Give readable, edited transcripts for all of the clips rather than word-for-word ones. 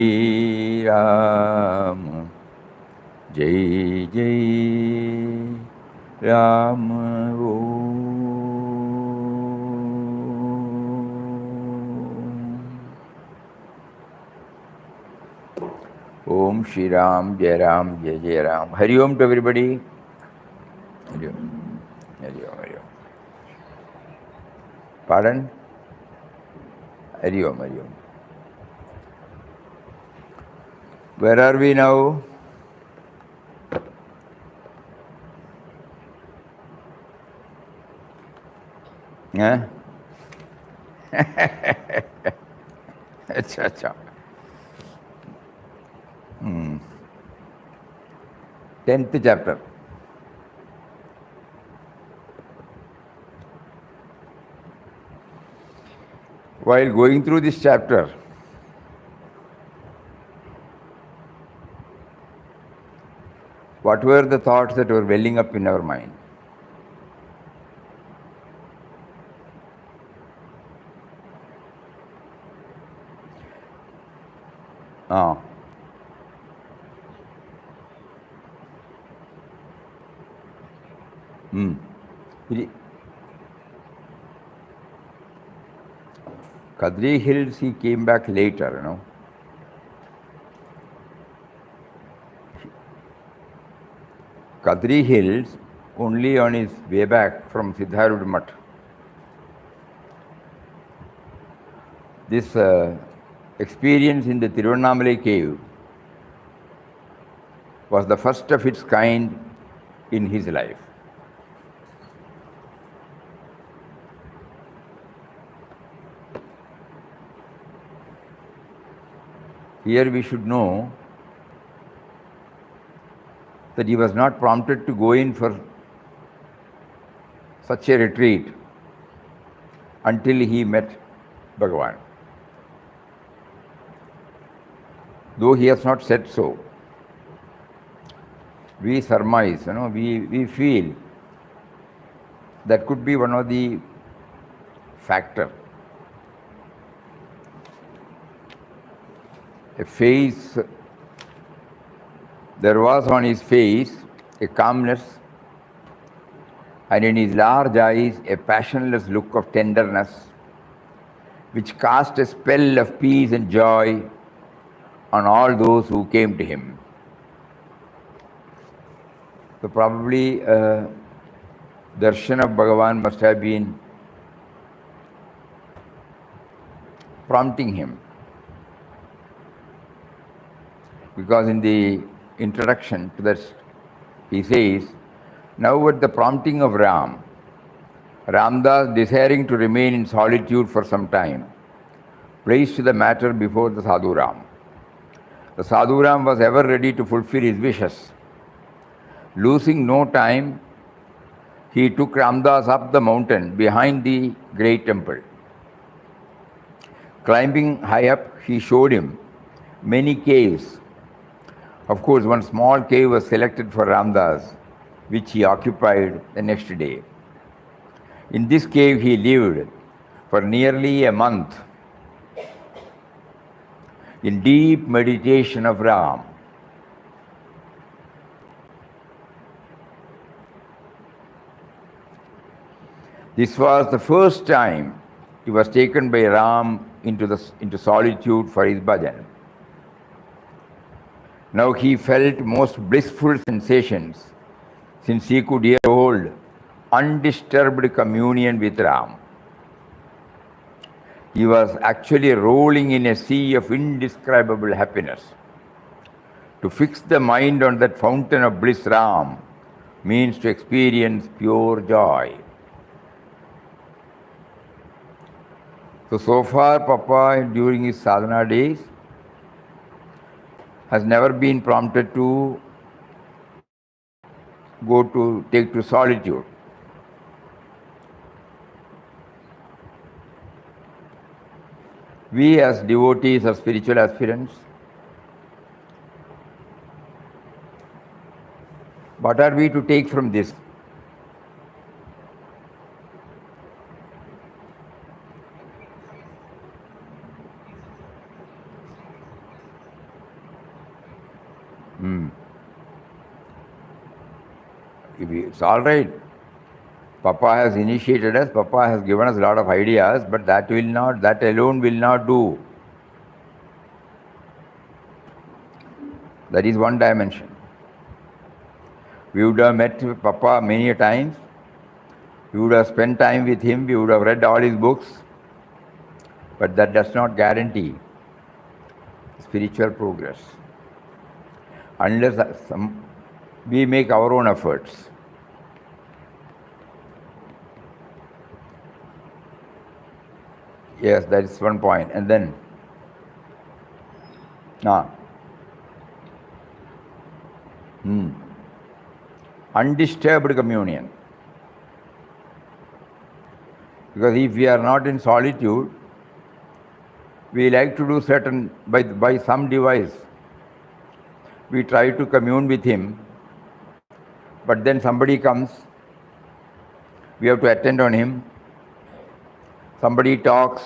Ram, Jai Jai Ram. Om Shri Ram, Jai Ram, Jai Jai Ram. Hari Om to everybody. Hari Om. Hari Om, Hari Om. Pardon? Hari Om, Hari Om. Where are we now? Huh? Acha, acha. 10th chapter. While going through this chapter, what were the thoughts that were welling up in our mind? Kadri Hills, he came back later, you know. Kadri Hills, only on his way back from Siddharud Mutt. This experience in the Tiruvannamalai cave was the first of its kind in his life. Here we should know that he was not prompted to go in for such a retreat until he met Bhagavan. Though he has not said so, we surmise, you know, we feel that could be one of the factors. A face, there was on his face a calmness, and in his large eyes a passionless look of tenderness, which cast a spell of peace and joy on all those who came to him. So probably darshan of Bhagavan must have been prompting him. Because in the introduction to this, he says, now at the prompting of Ram, Ramdas, desiring to remain in solitude for some time, placed the matter before the Sadhu Ram. The Sadhu Ram was ever ready to fulfill his wishes. Losing no time, he took Ramdas up the mountain behind the great temple. Climbing high up, he showed him many caves. Of course, one small cave was selected for Ramdas, which he occupied the next day. In this cave he lived for nearly a month in deep meditation of Ram. This was the first time he was taken by Ram into solitude for his bhajan. Now he felt most blissful sensations since he could hear hold undisturbed communion with Ram. He was actually rolling in a sea of indescribable happiness. To fix the mind on that fountain of bliss, Ram, means to experience pure joy. So far, Papa, during his sadhana days, has never been prompted to take to solitude. We as devotees or spiritual aspirants, what are we to take from this? It's all right. Papa has initiated us, Papa has given us a lot of ideas, but that alone will not do. That is one dimension. We would have met Papa many times, we would have spent time with him, we would have read all his books, but that does not guarantee spiritual progress. Unless we make our own efforts. Yes, that is one point. And then, undisturbed communion. Because if we are not in solitude, we like to do certain, by some device, we try to commune with him, but then somebody comes, we have to attend on him, somebody talks,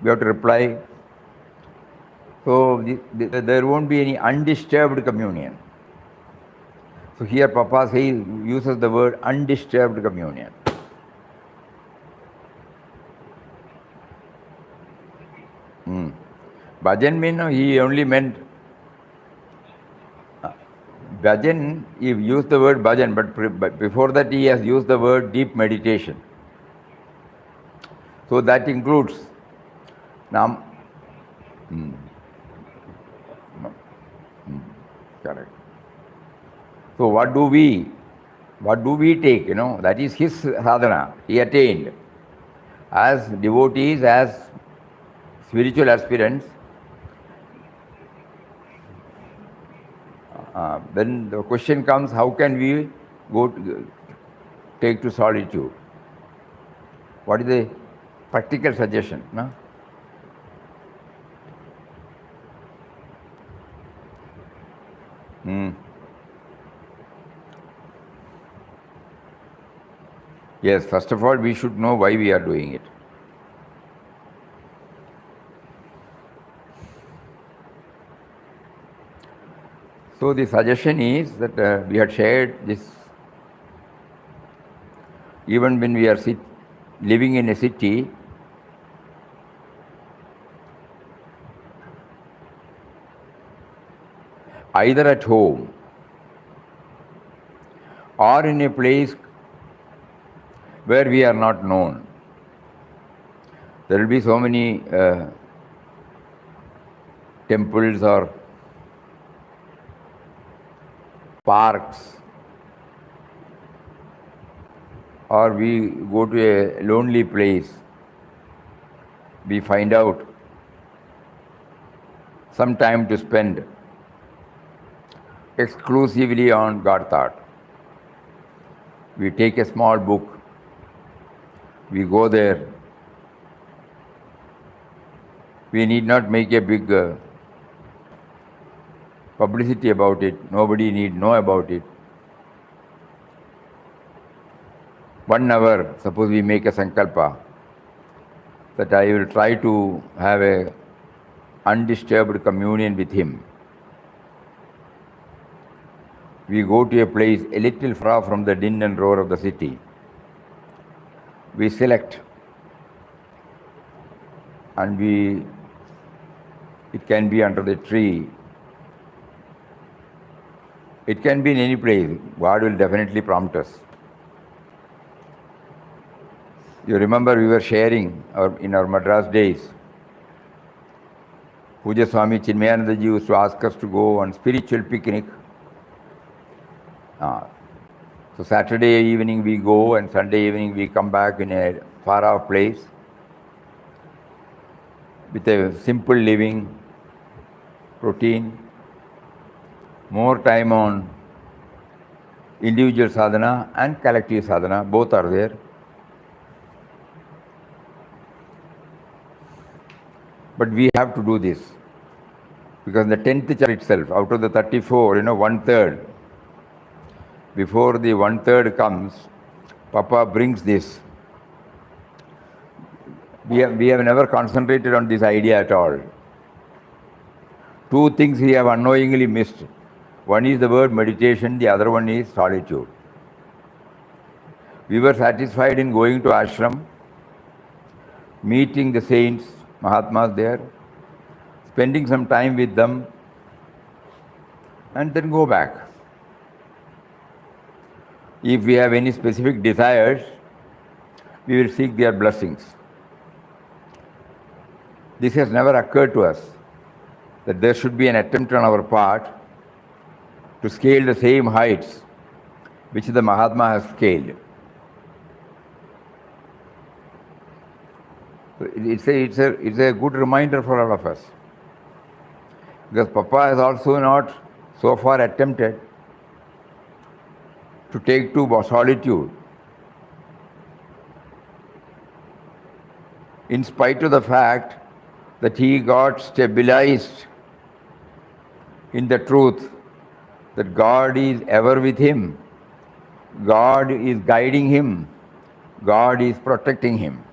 we have to reply. So there won't be any undisturbed communion. So here Papa uses the word undisturbed communion. Bhajan means he only meant bhajan, he used the word bhajan, but before that he has used the word deep meditation. So that includes nam. Correct. So what do we take? That is his sadhana. He attained. As devotees, as spiritual aspirants, then the question comes, how can we take to solitude? What is the practical suggestion? No? Yes, first of all, we should know why we are doing it. So the suggestion is that we had shared this, even when we are living in a city, either at home or in a place where we are not known. There will be so many temples or parks, or we go to a lonely place, we find out some time to spend exclusively on God thought. We take a small book, we go there. We need not make a big publicity about it. Nobody need know about it. 1 hour, suppose we make a sankalpa that I will try to have a undisturbed communion with him. We go to a place a little far from the din and roar of the city. We select, and it can be under the tree. It can be in any place. God will definitely prompt us. You remember we were sharing in our Madras days, Puja Swami Chinmayananda ji used to ask us to go on spiritual picnic. So Saturday evening we go, and Sunday evening we come back in a far off place with a simple living routine, more time on individual sadhana and collective sadhana, both are there. But we have to do this, because the 10th chapter itself, out of the 34, 1/3, before the 1/3 comes, Papa brings this. We have never concentrated on this idea at all. 2 things we have unknowingly missed. One is the word meditation, the other one is solitude. We were satisfied in going to ashram, meeting the saints, Mahatmas there, spending some time with them, and then go back. If we have any specific desires, we will seek their blessings. This has never occurred to us, that there should be an attempt on our part to scale the same heights which the Mahatma has scaled. It's a good reminder for all of us. Because Papa has also not so far attempted to take to solitude. In spite of the fact that he got stabilized in the truth that God is ever with him, God is guiding him, God is protecting him.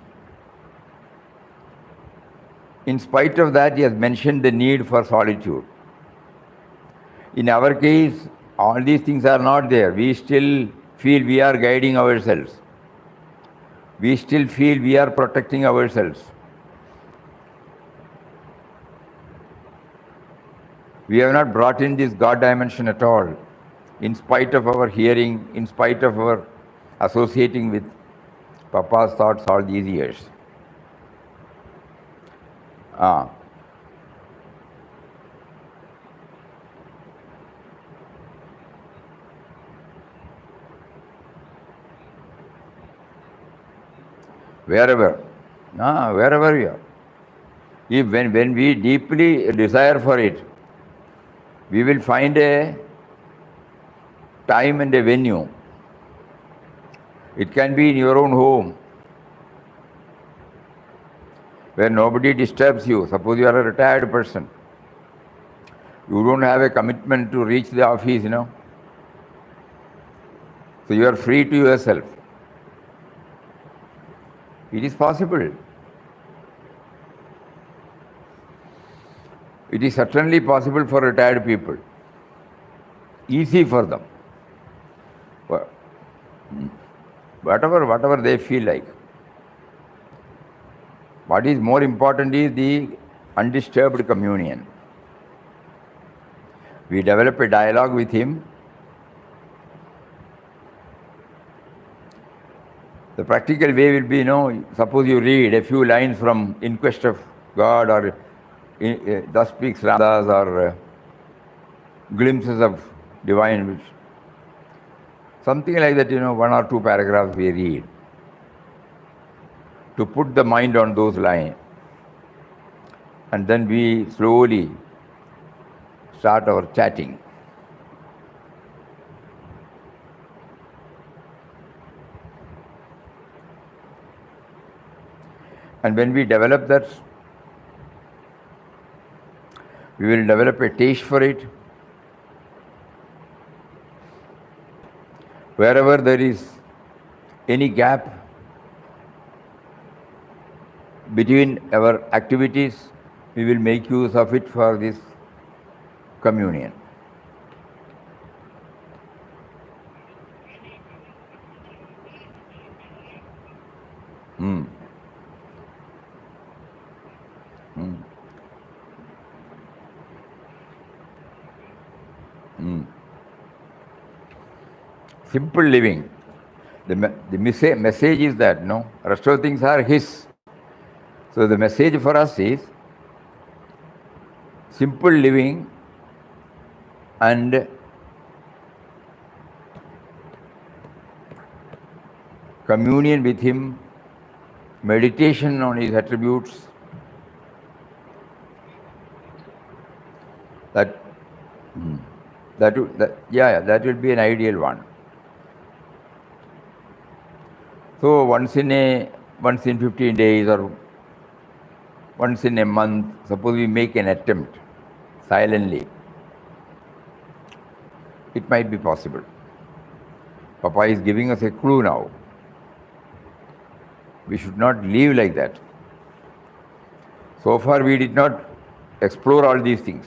In spite of that, he has mentioned the need for solitude. In our case, all these things are not there. We still feel we are guiding ourselves. We still feel we are protecting ourselves. We have not brought in this God dimension at all, in spite of our hearing, in spite of our associating with Papa's thoughts all these years. Wherever we are. If when we deeply desire for it, we will find a time and a venue. It can be in your own home, where nobody disturbs you. Suppose you are a retired person. You don't have a commitment to reach the office, So you are free to yourself. It is possible. It is certainly possible for retired people. Easy for them. Whatever they feel like. What is more important is the undisturbed communion. We develop a dialogue with him. The practical way will be, suppose you read a few lines from In Quest of God or Thus Speaks Ramdas or Glimpses of Divine Wish. Something like that, one or two paragraphs we read to put the mind on those lines. And then we slowly start our chatting. And when we develop that, we will develop a taste for it. Wherever there is any gap between our activities, we will make use of it for this communion. Simple living. The message is that, rest of things are his. So the message for us is simple living and communion with him, meditation on his attributes. That will be an ideal one. So once in 15 days or once in a month, suppose we make an attempt silently, it might be possible. Papa is giving us a clue now. We should not live like that. So far we did not explore all these things.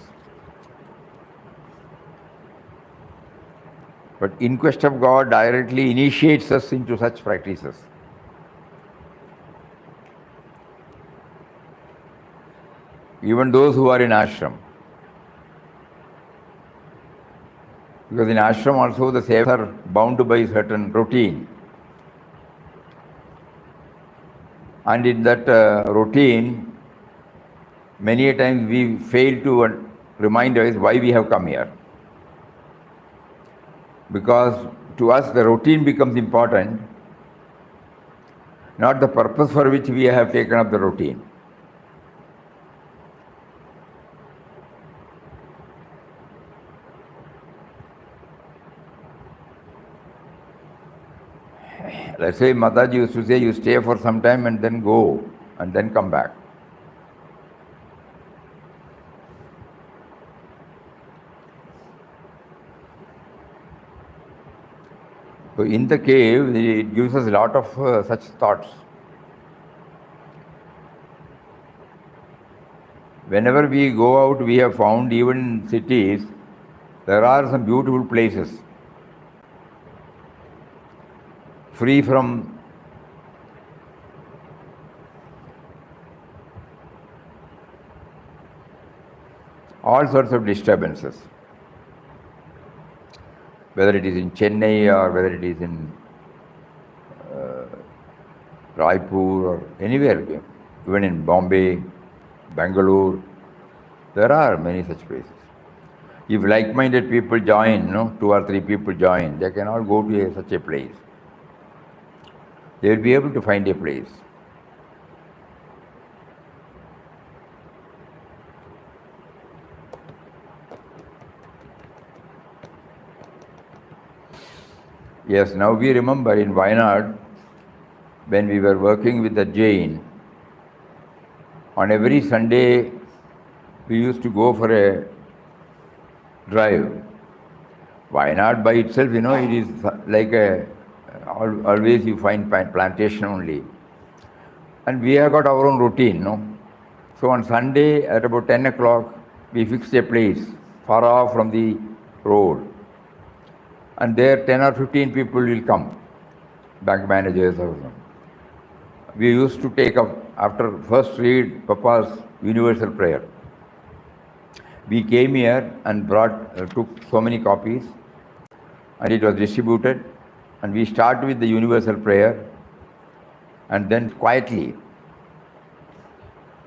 But In Quest of God directly initiates us into such practices. Even those who are in ashram. Because in ashram also the sevas are bound by certain routine. And in that routine, many a times we fail to remind us why we have come here. Because to us the routine becomes important, not the purpose for which we have taken up the routine. Let's say Mataji used to say, you stay for some time and then go and then come back. So in the cave, it gives us a lot of such thoughts. Whenever we go out, we have found, even in cities, there are some beautiful places, free from all sorts of disturbances. Whether it is in Chennai or whether it is in Raipur or anywhere, even in Bombay, Bangalore, there are many such places. If like-minded people join, 2 or 3 people join, they can all go to such a place. They will be able to find a place. Yes, now we remember in Wayanad, when we were working with the Jain, on every Sunday we used to go for a drive. Wayanad by itself, it is like always you find plantation only. And we have got our own routine, So on Sunday at about 10 o'clock, we fixed a place far off from the road. And there 10 or 15 people will come, bank managers or something. We used to take up, after first read Papa's universal prayer. We came here and took so many copies, and it was distributed. And we start with the universal prayer, and then quietly,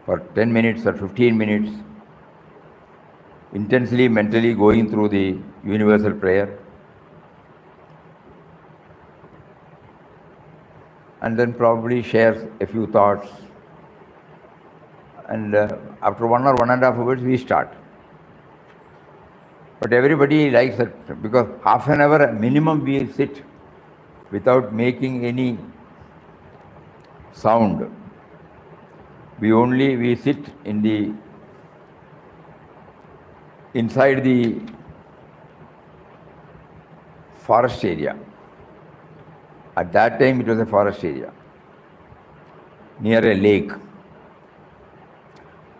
for 10 minutes or 15 minutes, intensely, mentally going through the universal prayer. And then probably shares a few thoughts. And after 1 or 1.5 hours, we start. But everybody likes that, because half an hour minimum we sit without making any sound. We sit inside the forest area. At that time it was a forest area, near a lake.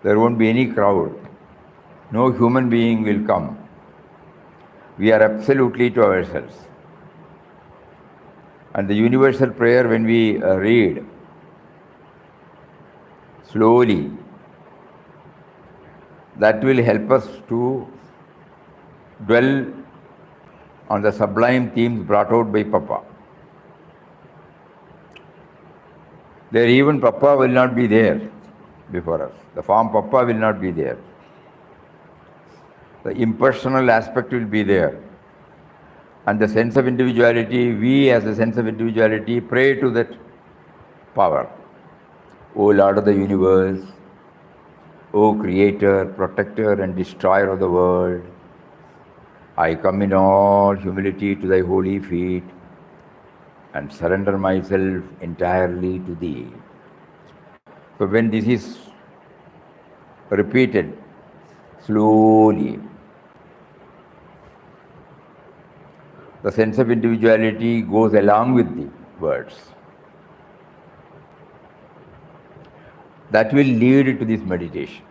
There won't be any crowd. No human being will come. We are absolutely to ourselves. And the universal prayer, when we read slowly, that will help us to dwell on the sublime themes brought out by Papa. There even Papa will not be there before us. The form Papa will not be there. The impersonal aspect will be there. And the sense of individuality, we as a sense of individuality pray to that power. O Lord of the universe, O Creator, Protector and Destroyer of the world, I come in all humility to thy holy feet and surrender myself entirely to thee. So when this is repeated slowly, the sense of individuality goes along with the words. That will lead to this meditation.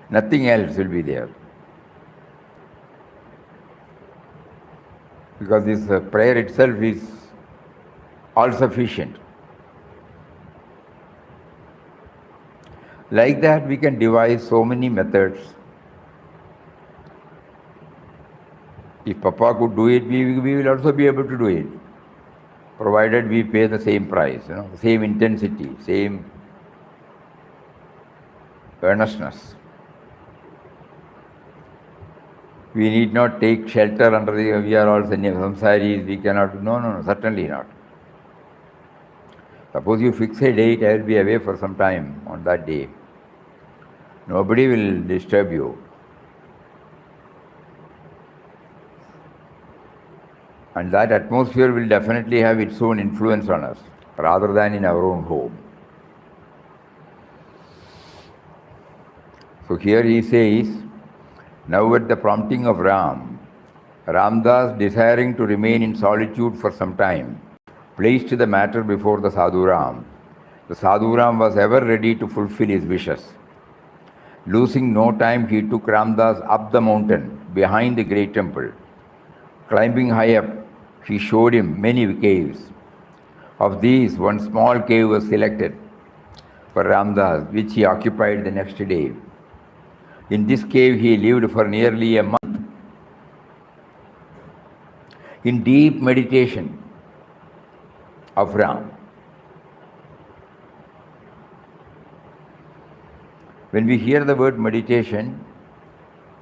Nothing else will be there. because this prayer itself is all sufficient. Like that, we can devise so many methods. If Papa could do it, we will also be able to do it, provided we pay the same price, the same intensity, same earnestness. We need not take shelter under we are all samsaris, we cannot, no, certainly not. Suppose you fix a date, I will be away for some time on that day. Nobody will disturb you. And that atmosphere will definitely have its own influence on us, rather than in our own home. So here he says, now at the prompting of Ramdas, desiring to remain in solitude for some time, placed the matter before the Sadhu Ram. The Sadhu Ram was ever ready to fulfill his wishes. Losing no time, he took Ramdas up the mountain behind the great temple. Climbing high up, he showed him many caves. Of these, one small cave was selected for Ramdas, which he occupied the next day. In this cave, he lived for nearly a month in deep meditation of Ram. When we hear the word meditation,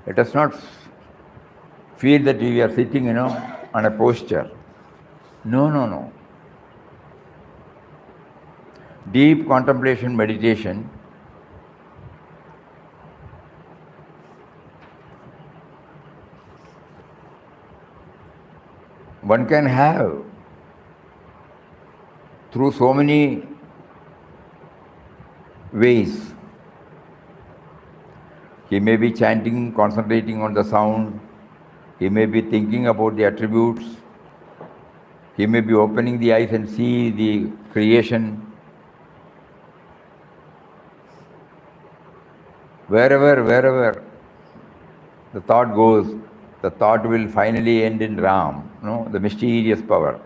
let us not feel that we are sitting, on a posture. No. Deep contemplation, meditation, one can have through so many ways. He may be chanting, concentrating on the sound. He may be thinking about the attributes. He may be opening the eyes and see the creation. Wherever the thought goes, the thought will finally end in Ram, the mysterious power.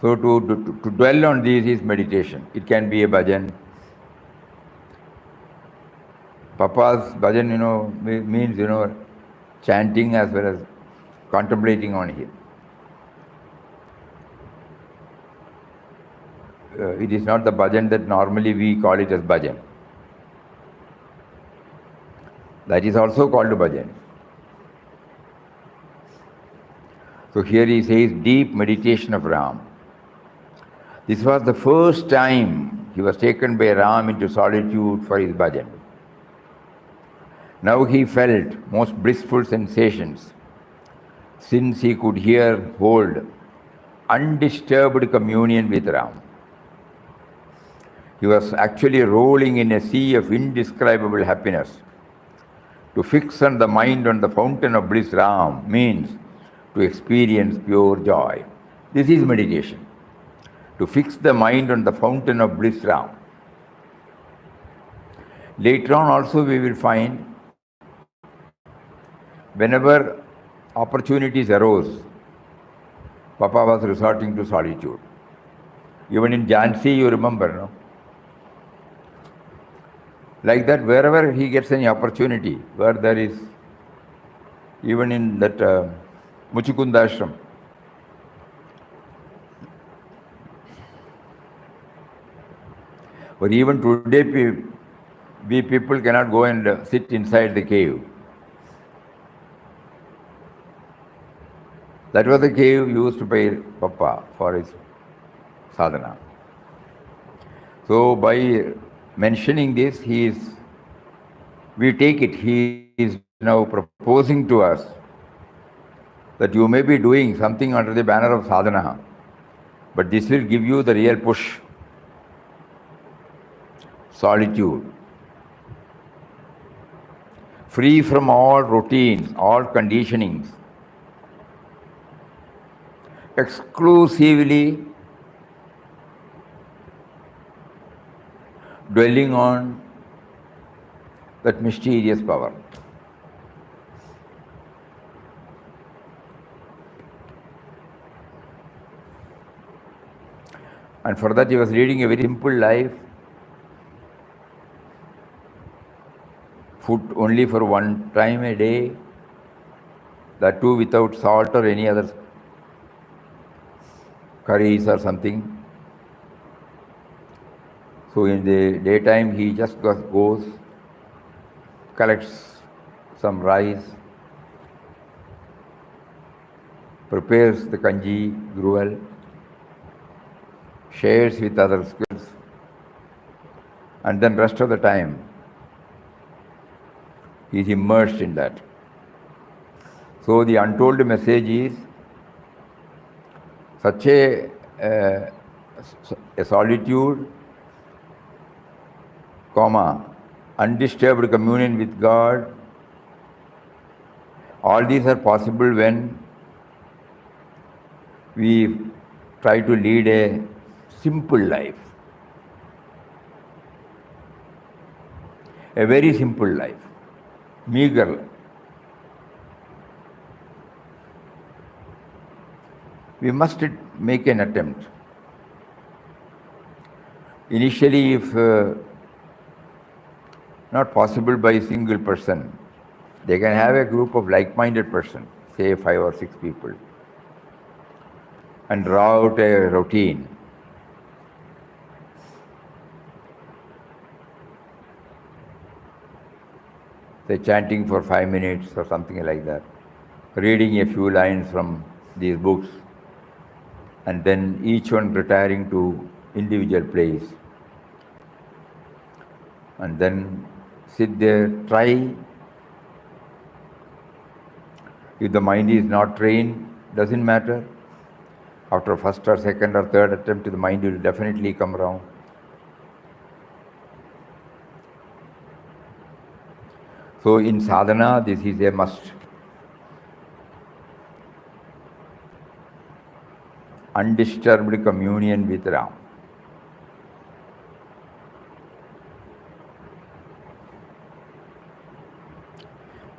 So to dwell on these is meditation. It can be a bhajan. Papa's bhajan, means, chanting as well as contemplating on him. It is not the bhajan that normally we call it as bhajan. That is also called bhajan. So here he says, deep meditation of Ram. This was the first time he was taken by Ram into solitude for his bhajan. Now he felt most blissful sensations, since he could here hold undisturbed communion with Ram. He was actually rolling in a sea of indescribable happiness. To fix on the mind on the fountain of bliss Ram means to experience pure joy. This is meditation. To fix the mind on the fountain of bliss Ram. Later on also we will find whenever opportunities arose, Papa was resorting to solitude. Even in Jhansi, you remember, no? Like that, wherever he gets any opportunity, where there is, even in that Muchukundashram, or even today, we people cannot go and sit inside the cave. That was the cave used by Papa for his sadhana. So by mentioning this, we take it, he is now proposing to us that you may be doing something under the banner of sadhana, but this will give you the real push. Solitude. Free from all routines, all conditionings. Exclusively dwelling on that mysterious power. And for that he was leading a very simple life. Food only for one time a day, that too without salt or any other curries or something. So in the daytime he just goes, collects some rice, prepares the kanji, gruel, shares with other skills, and then rest of the time he is immersed in that. So the untold message is such a solitude, undisturbed communion with God. All these are possible when we try to lead a simple life, a very simple life, meager. We must make an attempt. Initially, if not possible by a single person, they can have a group of like-minded persons, say 5 or 6 people, and draw out a routine. Say chanting for 5 minutes or something like that, reading a few lines from these books, and then each one retiring to individual place, and then sit there, try. If the mind is not trained, doesn't matter. After first or second or third attempt, the mind will definitely come around. So in sadhana, this is a must. Undisturbed communion with Ram.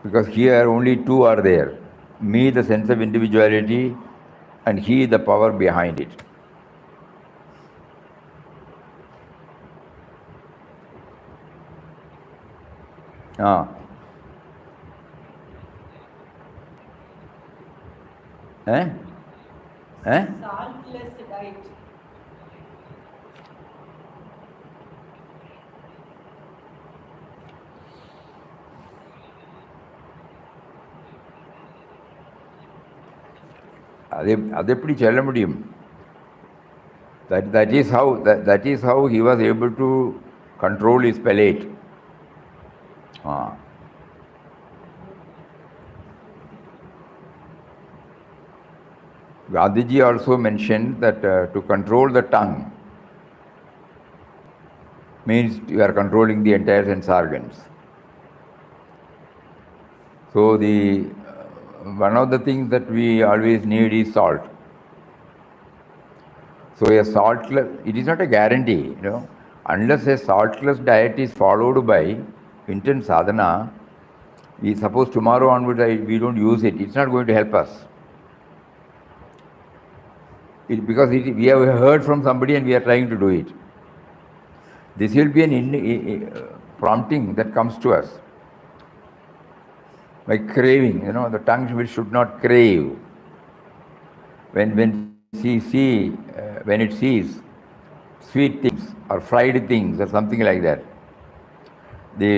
Because here only two are there. Me, the sense of individuality, and he, the power behind it. Saltless diet. அது எப்படி சொல்ல முடியும்? That is how he was able to control his palate. Gandhiji also mentioned that to control the tongue means you are controlling the entire sense organs. So one of the things that we always need is salt. So a saltless, it is not a guarantee, unless a saltless diet is followed by intense sadhana. We suppose tomorrow onwards we don't use it, it's not going to help us. Because we have heard from somebody and we are trying to do it. This will be an prompting that comes to us. By craving, the tongue should not crave. When it sees sweet things or fried things or something like that, the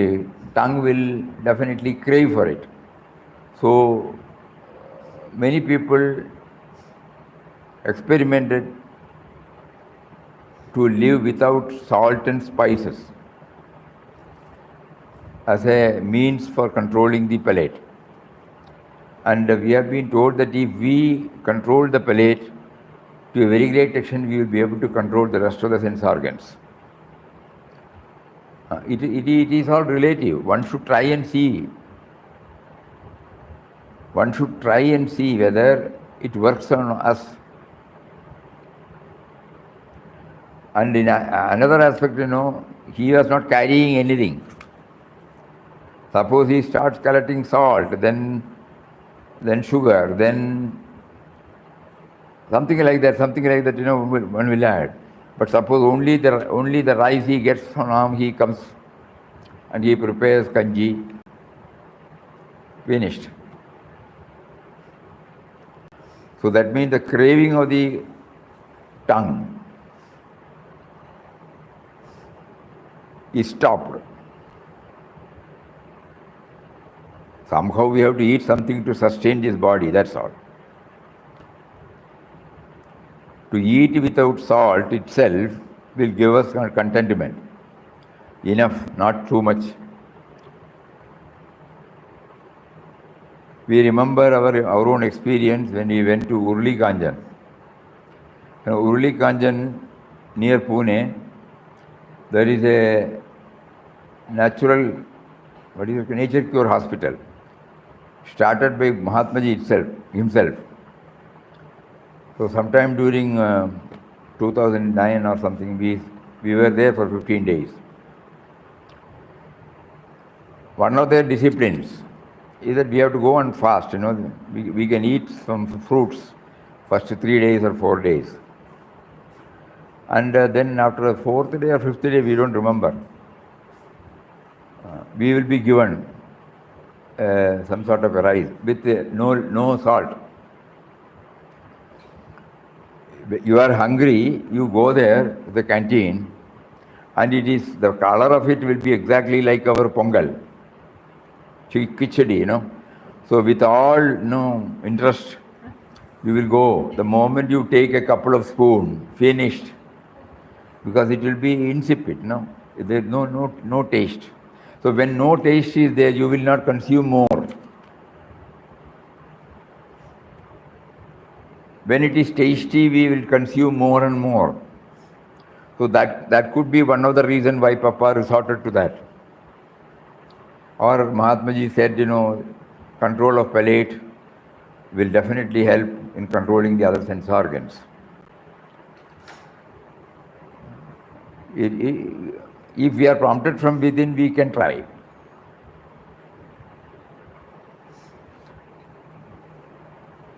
tongue will definitely crave for it. So many people experimented to live without salt and spices as a means for controlling the palate. And we have been told that if we control the palate to a very great extent, we will be able to control the rest of the sense organs. It is all relative. One should try and see. One should try and see whether it works on us. And in another aspect, he was not carrying anything. Suppose he starts collecting salt, then sugar, then something like that, one will add. But suppose only the rice he gets from home, he comes and he prepares kanji, finished. So that means the craving of the tongue is stopped. Somehow we have to eat something to sustain this body, that's all. To eat without salt itself will give us contentment. Enough, not too much. We remember our own experience when we went to Urli Kanjan. Urli Kanjan, near Pune, there is a nature cure hospital, started by Mahatmas himself. So sometime during 2009 or something, we were there for 15 days. One of their disciplines is that we have to go and fast. We can eat some fruits first 3 days or 4 days. And then after the 4th day or 5th day, we don't remember. We will be given some sort of a rice with no salt. You are hungry, you go there, the canteen, and the color of it will be exactly like our pongal, khichdi, So with all interest, you will go. The moment you take a couple of spoons, finished, because it will be insipid, There is no taste. So when no taste is there, you will not consume more. When it is tasty, we will consume more and more. So that could be one of the reasons why Papa resorted to that. Or Mahatmaji said, control of palate will definitely help in controlling the other sense organs. If we are prompted from within, we can try.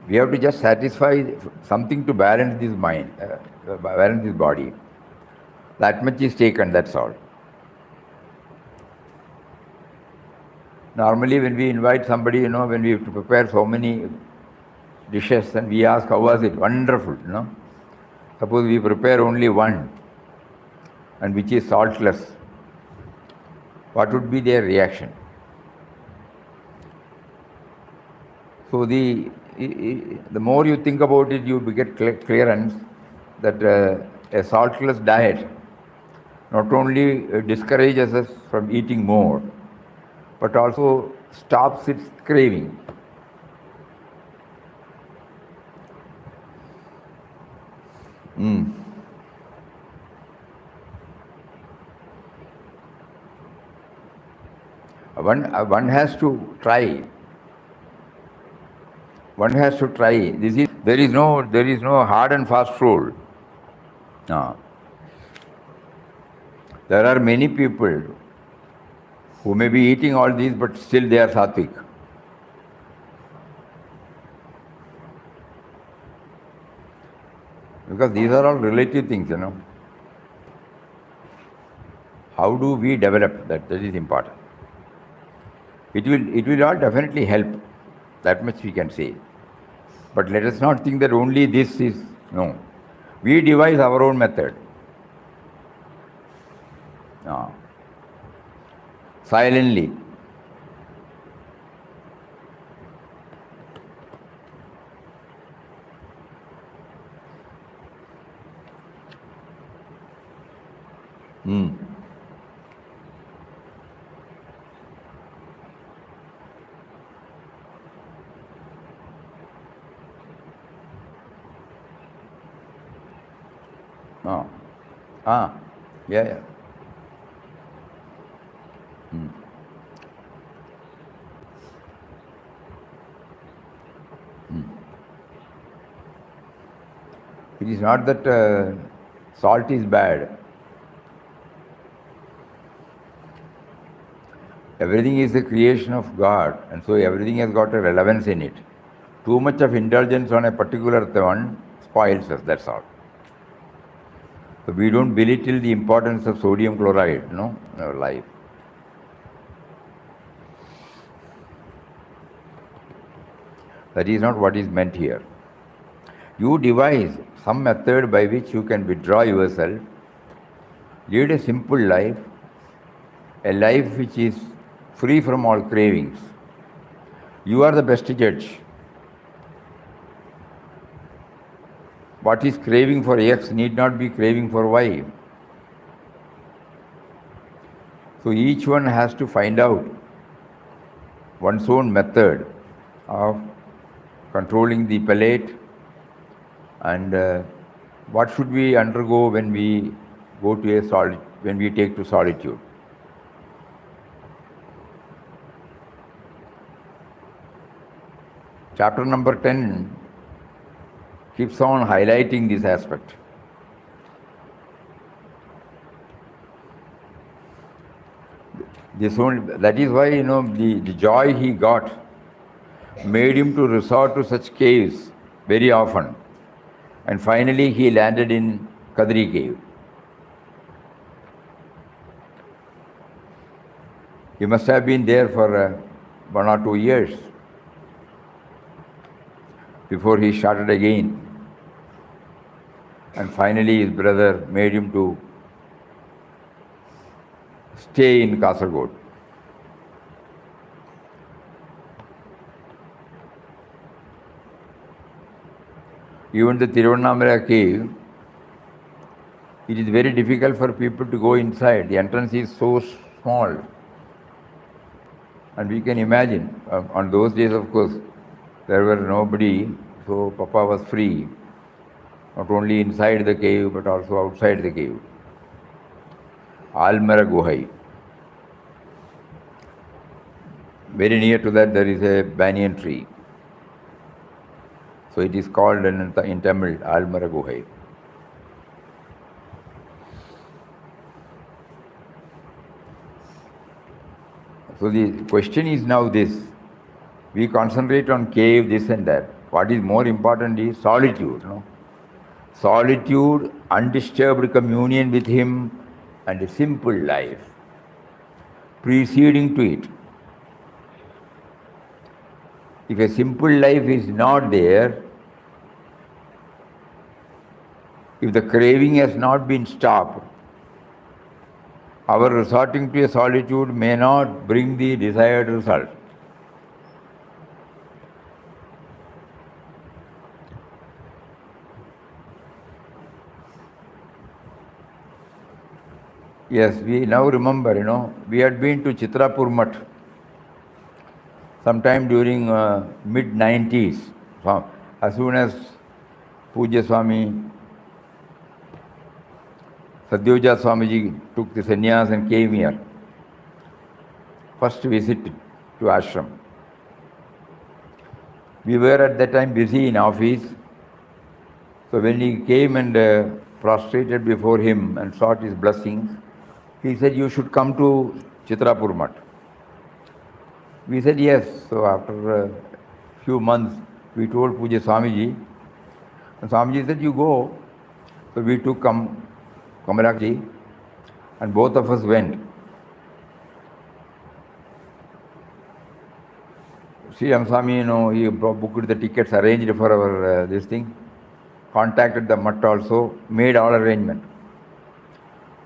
We have to just satisfy something to balance this mind, balance this body. That much is taken, that's all. Normally when we invite somebody, when we have to prepare so many dishes and we ask, how was it? Wonderful, Suppose we prepare only one, and which is saltless. What would be their reaction? So the more you think about it, you get clearance that a saltless diet not only discourages us from eating more, but also stops its craving. One has to try. One has to try. There is no hard and fast rule. No. There are many people who may be eating all these, but still they are sattvic. Because these are all relative things, How do we develop that? That is important. It will all definitely help. That much we can say. But let us not think that only this is, no. We devise our own method. No. Silently. Yeah. It is not that salt is bad. Everything is the creation of God, and so everything has got a relevance in it. Too much of indulgence on a particular one spoils us, that's all. So we don't belittle the importance of sodium chloride, in our life. That is not what is meant here. You devise some method by which you can withdraw yourself, lead a simple life, a life which is free from all cravings. You are the best judge. What is craving for X need not be craving for Y. So each one has to find out one's own method of controlling the palate, and what should we undergo when we go to when we take to solitude. Chapter number 10 keeps on highlighting this aspect. That is why, the joy he got made him to resort to such caves very often. And finally he landed in Kadri cave. He must have been there for 1 or 2 years before he started again. And finally his brother made him to stay in Kasaragod. Even the Tiruvannamala cave, it is very difficult for people to go inside. The entrance is so small. And we can imagine, on those days, of course, there were nobody, so Papa was free, not only inside the cave, but also outside the cave. Almara Guhai. Very near to that, there is a banyan tree. So it is called in Tamil, Almara Guhai. So the question is now this. We concentrate on cave, this and that. What is more important is solitude. Solitude, undisturbed communion with him, and a simple life preceding to it. If a simple life is not there, if the craving has not been stopped, our resorting to a solitude may not bring the desired result. Yes, we now remember, we had been to Chitrapur Mutt sometime during mid-90s. As soon as Pujya Swami Sadyojat Swamiji took the sannyas and came here. First visit to ashram. We were at that time busy in office. So when he came and prostrated before him and sought his blessings, he said, "You should come to Chitrapur Mutt." We said yes. So after a few months, we told Pujya Swamiji, and Swamiji said, "You go." So we took Kamalakji, and both of us went. Sri Swami, he booked the tickets, arranged for our this thing, contacted the mutt also, made all arrangement.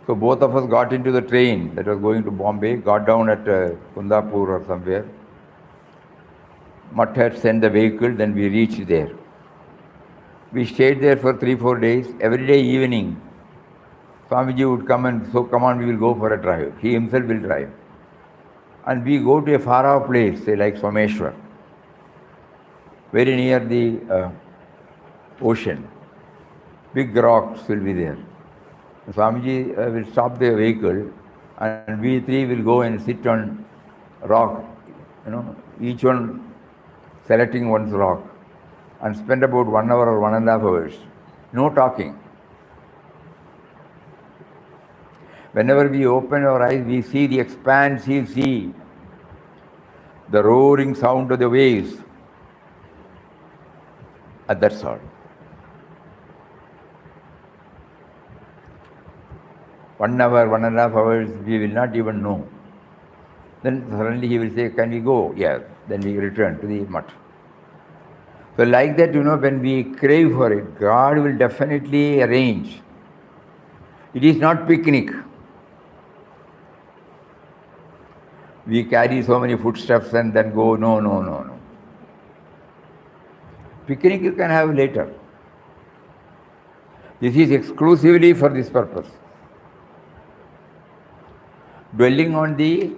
So both of us got into the train that was going to Bombay, got down at Kundapur or somewhere. Mutt had sent the vehicle, then we reached there. We stayed there for 3-4 days. Every day evening, Swamiji would come and, "So come on, we will go for a drive." He himself will drive. And we go to a far off place, say like Someshwar, very near the ocean. Big rocks will be there. Swamiji will stop the vehicle, and we three will go and sit on rock, each one selecting one's rock, and spend about 1 hour or 1.5 hours. No talking. Whenever we open our eyes, we see the expansive sea, the roaring sound of the waves, and that's all. 1 hour, 1.5 hours, we will not even know. Then suddenly he will say, can we go? Yes. Then we return to the mutt. So like that, when we crave for it, God will definitely arrange. It is not picnic. We carry so many foodstuffs and then go, no. Picnic you can have later. This is exclusively for this purpose. Dwelling on the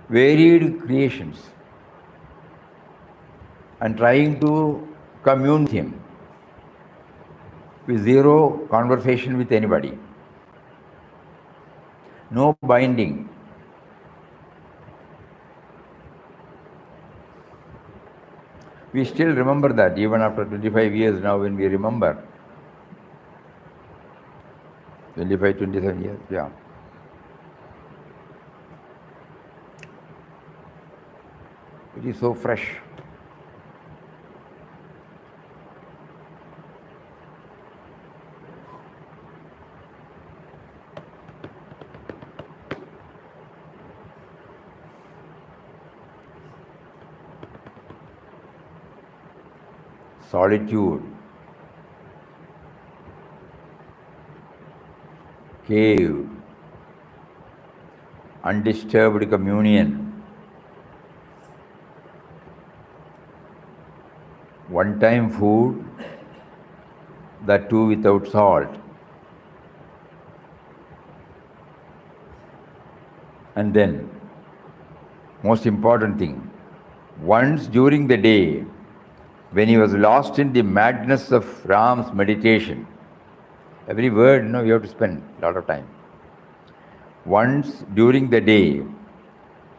varied creations and trying to commune with him with zero conversation with anybody. No binding. We still remember that even after 25 years now when we remember. 25, 27 years, yeah. It is so fresh. Solitude, cave, undisturbed communion, one-time food, that too without salt, and then, most important thing, once during the day, when he was lost in the madness of Ram's meditation, every word, you have to spend a lot of time. Once during the day,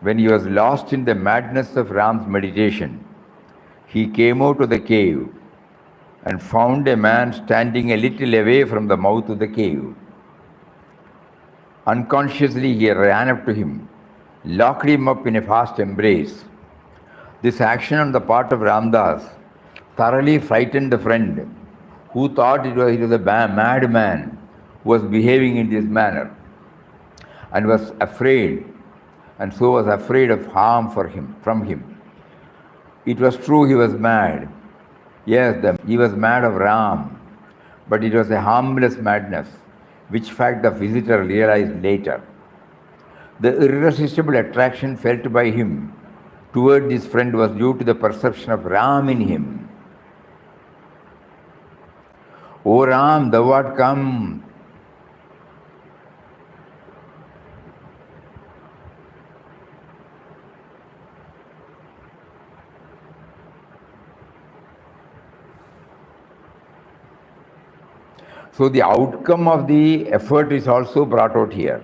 when he was lost in the madness of Ram's meditation, he came out of the cave and found a man standing a little away from the mouth of the cave. Unconsciously, he ran up to him, locked him up in a fast embrace. This action on the part of Ramdas thoroughly frightened the friend, who thought he was a madman who was behaving in this manner, and was afraid, and so was afraid of harm from him. It was true he was mad. Yes, he was mad of Ram, but it was a harmless madness, which fact the visitor realized later. The irresistible attraction felt by him toward this friend was due to the perception of Ram in him. O Ram, thou art come. So the outcome of the effort is also brought out here.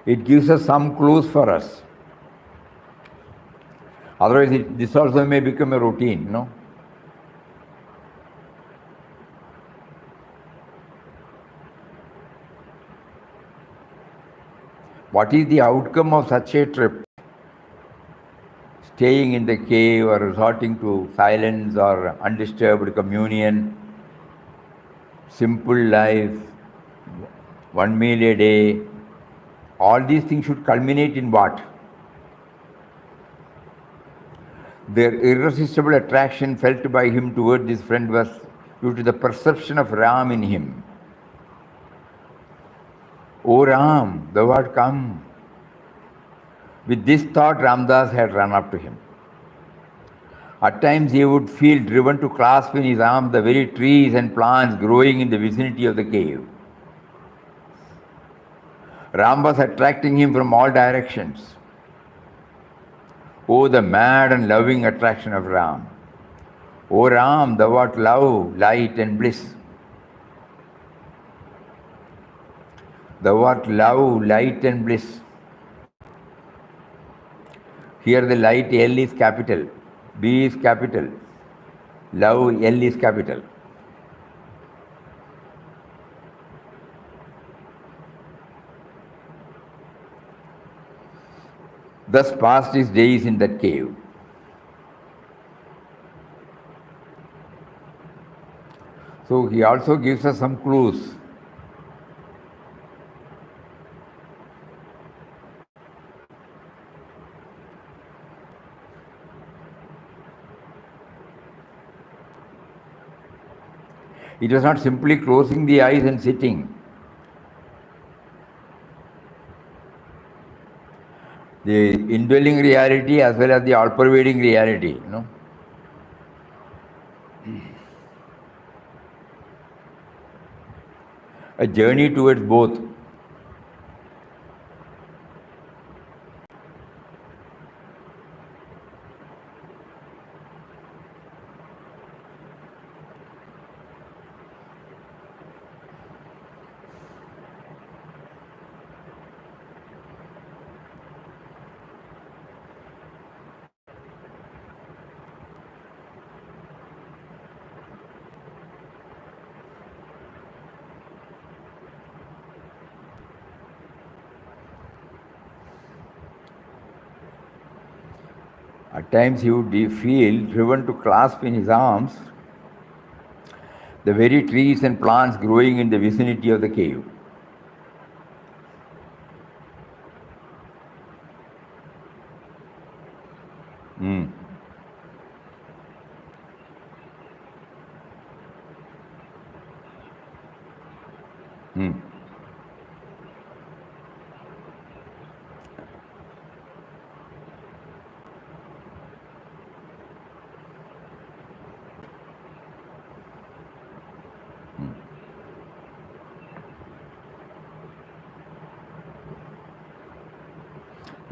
It gives us some clues for us. Otherwise, this also may become a routine, no? What is the outcome of such a trip? Staying in the cave or resorting to silence or undisturbed communion, simple life, 1 meal a day, all these things should culminate in what? Their irresistible attraction felt by him toward this friend was due to the perception of Ram in him. O Ram, thou art come. With this thought, Ramdas had run up to him. At times he would feel driven to clasp in his arms the very trees and plants growing in the vicinity of the cave. Ram was attracting him from all directions. Oh, the mad and loving attraction of Ram. O Ram, thou art love, light and bliss. Thou art love, light and bliss. Here the light L is capital, B is capital, love L is capital. Thus passed his days in that cave. So he also gives us some clues. It was not simply closing the eyes and sitting. The indwelling reality as well as the all-pervading reality, A journey towards both. At times he would feel driven to clasp in his arms the very trees and plants growing in the vicinity of the cave.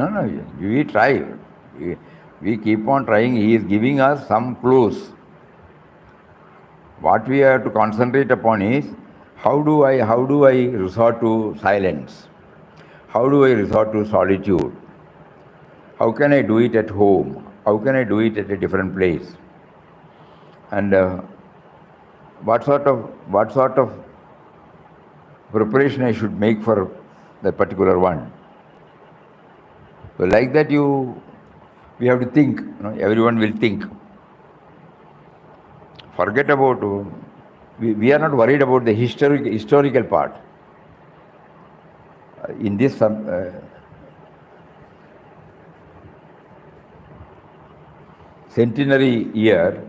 No, we try. We keep on trying. He is giving us some clues. What we have to concentrate upon is how do I resort to silence? How do I resort to solitude? How can I do it at home? How can I do it at a different place? And what sort of preparation I should make for that particular one? So like that we have to think. Everyone will think. Forget about. We are not worried about the historical part. In this centenary year,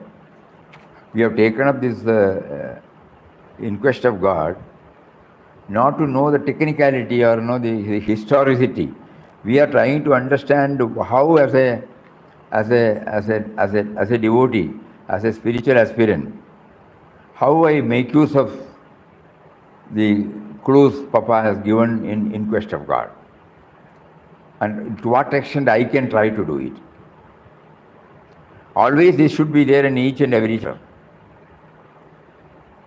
we have taken up this in quest of God, not to know the technicality or the historicity. We are trying to understand how, as a devotee, as a spiritual aspirant, how I make use of the clues Papa has given in quest of God, and to what extent I can try to do it. Always this should be there in each and every chapter.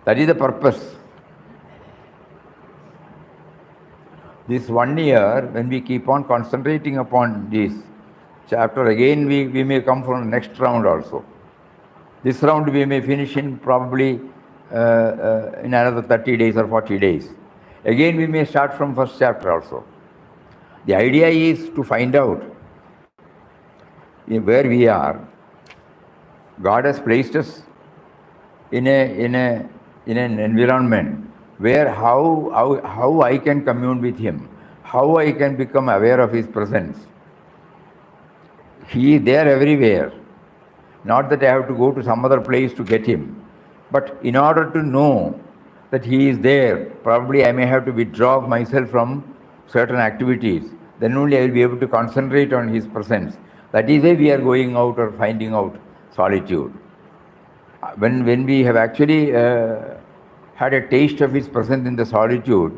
That is the purpose. This 1 year, when we keep on concentrating upon this chapter, again we may come from the next round also. This round we may finish in probably in another 30 days or 40 days. Again we may start from first chapter also. The idea is to find out where we are. God has placed us in an environment where how I can commune with Him, how I can become aware of His presence. He is there everywhere. Not that I have to go to some other place to get Him, but in order to know that He is there, probably I may have to withdraw myself from certain activities. Then only I will be able to concentrate on His presence. That is why we are going out or finding out solitude. When we have actually had a taste of His presence in the solitude,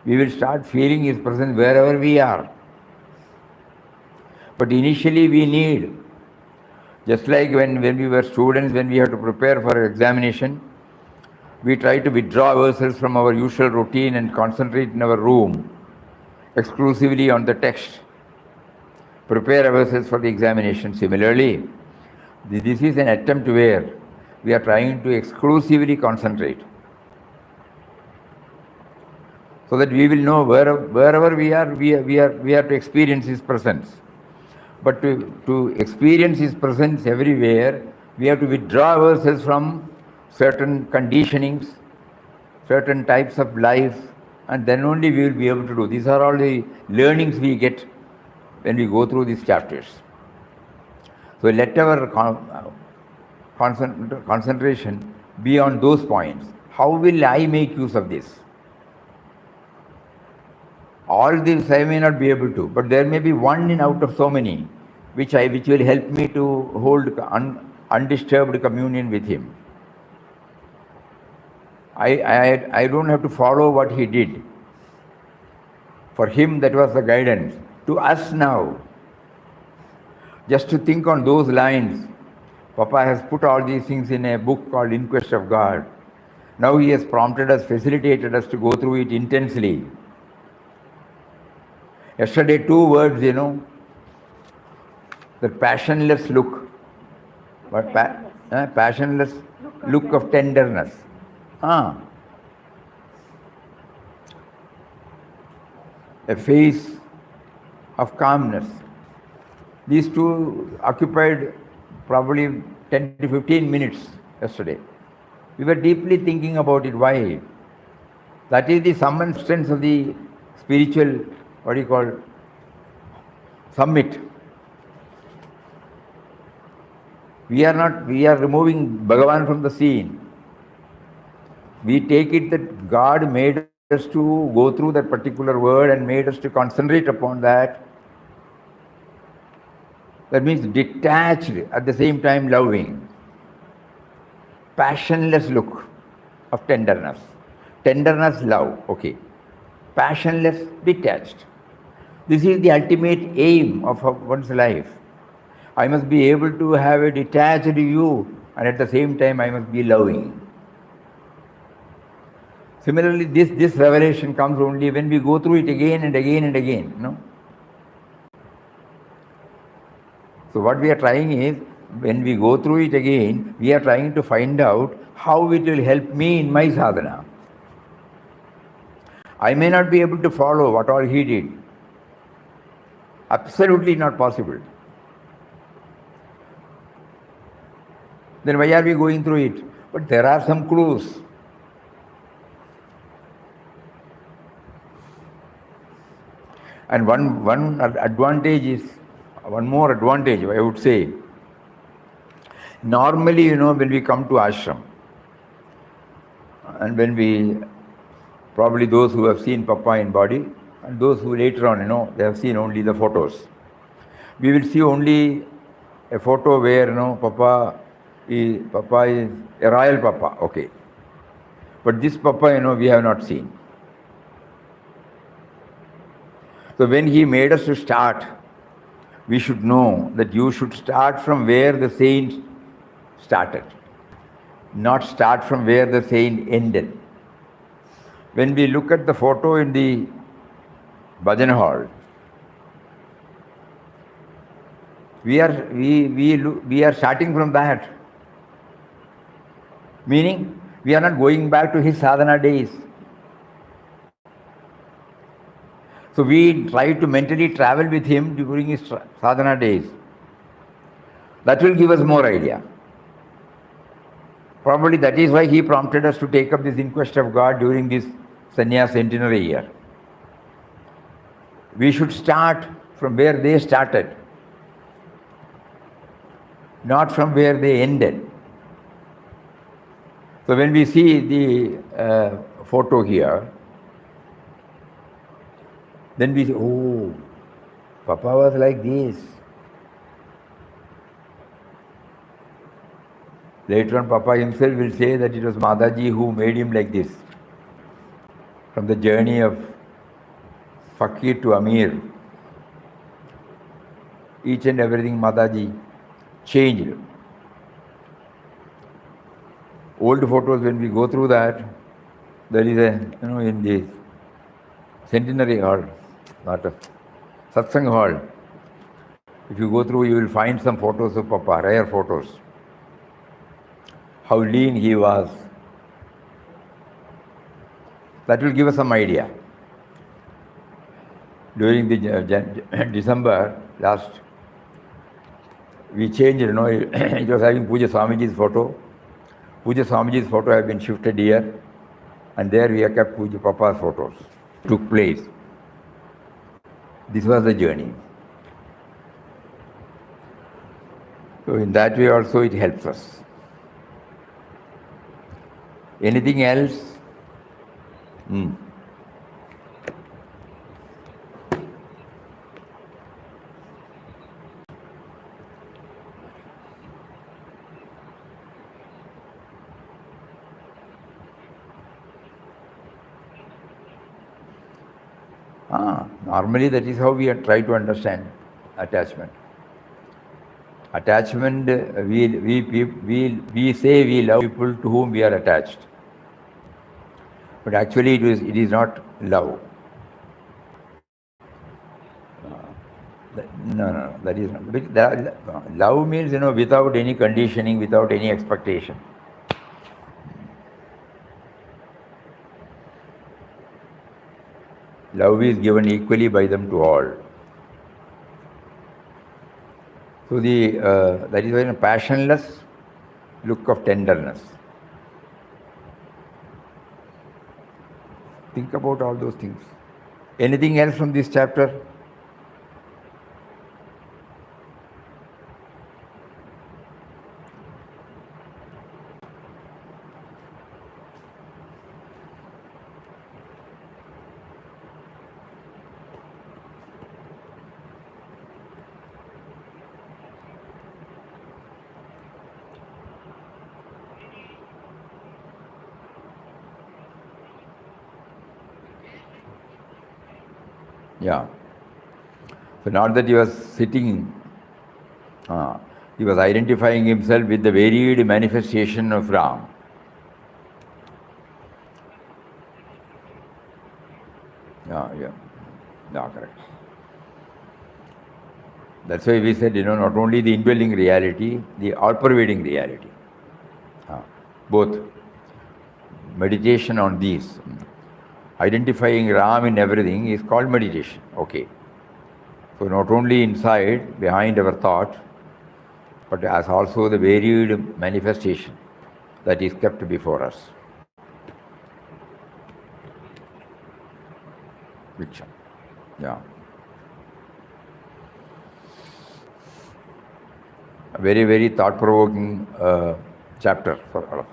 we will start feeling His presence wherever we are. But initially we need, just like when we were students, when we had to prepare for an examination, we try to withdraw ourselves from our usual routine and concentrate in our room exclusively on the text, prepare ourselves for the examination. Similarly, this is an attempt where we are trying to exclusively concentrate, so that we will know wherever we are to experience His presence. But to experience His presence everywhere, we have to withdraw ourselves from certain conditionings, certain types of life, and then only we will be able to do. These are all the learnings we get when we go through these chapters. So let our concentration be on those points. How will I make use of this? All these I may not be able to, but there may be one in out of so many which will help me to hold undisturbed communion with Him. I don't have to follow what He did. For Him, that was the guidance. To us now, just to think on those lines, Papa has put all these things in a book called In Quest of God. Now he has prompted us, facilitated us to go through it intensely. Yesterday, 2 words, the passionless look. What? Passionless look of tenderness. A face of calmness. These 2 occupied probably 10 to 15 minutes yesterday. We were deeply thinking about it. Why? That is the sum and substance of the spiritual, summit. We are removing Bhagavan from the scene. We take it that God made us to go through that particular word and made us to concentrate upon that. That means detached, at the same time loving. Passionless look of tenderness. Tenderness, love, okay. Passionless, detached. This is the ultimate aim of one's life. I must be able to have a detached view, and at the same time I must be loving. Similarly, this revelation comes only when we go through it again and again and again. So what we are trying is, when we go through it again, we are trying to find out how it will help me in my sadhana. I may not be able to follow what all he did. Absolutely not possible. Then why are we going through it? But there are some clues. And one advantage is, one more advantage, I would say. Normally, when we come to ashram, and when we, probably those who have seen Papa in body, and those who later on, they have seen only the photos. We will see only a photo where, Papa is a royal Papa, okay. But this Papa, we have not seen. So when he made us to start, we should know that you should start from where the saint started, not start from where the saint ended. When we look at the photo in the bhajan hall, we are starting from that. Meaning, we are not going back to his sadhana days. So we try to mentally travel with him during his sadhana days. That will give us more idea. Probably that is why he prompted us to take up this In Quest of God during this sannyas centenary year. We should start from where they started, not from where they ended. So when we see the photo here, then we say, oh, Papa was like this. Later on, Papa himself will say that it was Mataji who made him like this. From the journey of Fakir to Amir, each and everything Mataji changed. Old photos, when we go through that, there is a, in the centenary hall, not a Satsang hall. If you go through, you will find some photos of Papa, rare photos. How lean he was. That will give us some idea. During the December last, we changed, it was having Puja Swamiji's photo. Puja Swamiji's photo has been shifted here. And there we have kept Puja Papa's photos. Took place. This was the journey. So in that way also it helps us. Anything else? Normally that is how we try to understand attachment. Attachment, we say we love people to whom we are attached. But actually it is not love. No, that is not. Love means, without any conditioning, without any expectation. Love is given equally by them to all. So that is why a passionless look of tenderness. Think about all those things. Anything else from this chapter? Yeah. So not that he was sitting, he was identifying himself with the varied manifestation of Ram. Yeah, correct. That's why we said, not only the indwelling reality, the all-pervading reality. Both. Meditation on these. Identifying Ram in everything is called meditation. Okay. So not only inside, behind our thought, but as also the varied manifestation that is kept before us. Viksha. Yeah. A very, very thought-provoking chapter for all of us.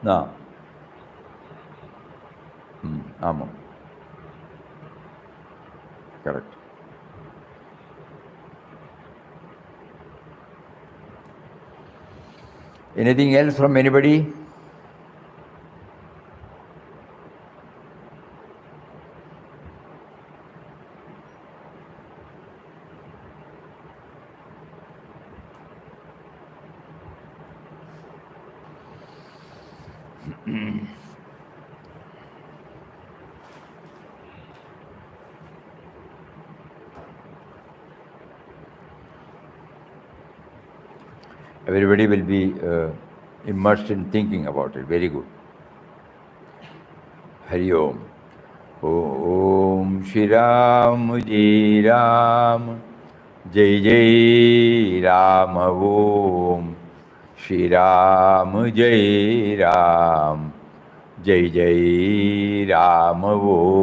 No. Amam. Correct. Anything else from anybody? Everybody will be immersed in thinking about it. Very good. Hari Om. Om Shri Ram Jai Ram Jai Jai Ram Om Shri Ram Jai Ram Jai Jai Ram Om